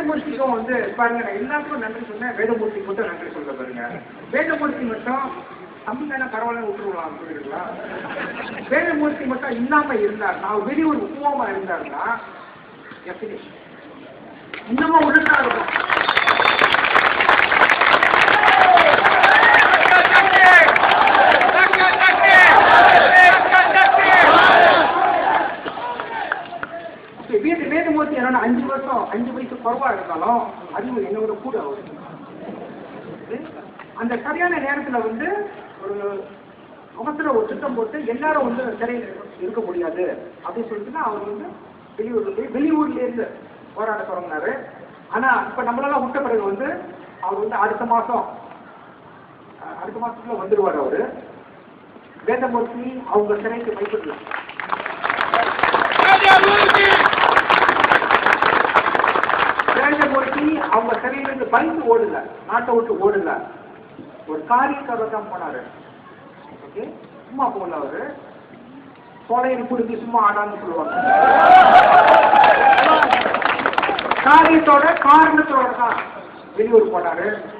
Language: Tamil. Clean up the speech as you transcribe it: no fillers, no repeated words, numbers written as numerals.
வேதமூர்த்திக்கும் வந்து பாருங்க, நான் எல்லாத்துக்கும் நன்றி சொன்னேன், வேதமூர்த்திக்கு மட்டும் நன்றி சொல்ல பாருங்க. வேதமூர்த்தி மட்டும் தமிழ்தான பரவாயில்ல விட்டுருக்கலாம் சொல்லிருங்களா? வேதமூர்த்தி மட்டும் இல்லாம இருந்தார், நான் வெளியூர் உப்புவமா இருந்தாருன்னா இன்னமும் உடனே இருக்கும். வேதமூர்த்தி என்னன்னா 5 வருஷம் 5 வயசு குறைவா இருந்தாலும் அறிவு என்னோட கூட ஆகுது. அந்த சரியான நேரத்துல வந்து ஒரு அவசர ஒரு திட்டம் போட்டு எல்லாரும் வந்து சிறையில் இருக்க முடியாது அப்படின்னு சொல்லிட்டு அவர் வந்து வெளியூர்ல இருந்து போராட தொடங்கினாரு. ஆனா இப்ப நம்மளால விட்ட பிறகு வந்து அவர் வந்து அடுத்த மாசத்துல வந்துடுவார். அவரு வேதமூர்த்தி அவங்க சிறைக்கு வைப்பதில்லை. வேதமூர்த்தி அவங்க சிறையிலிருந்து பயந்து ஓடல, நாட்டை விட்டு ஓடல, ஒரு காரியக்காக தான் போனாரு. ஓகே, சும்மா போகல. அவரு கொலையில் குடிச்சு சும்மா ஆடான்னு சொல்லுவாங்க. காரியத்தோட காரணத்தோட தான் வெளியூர் போனாரு.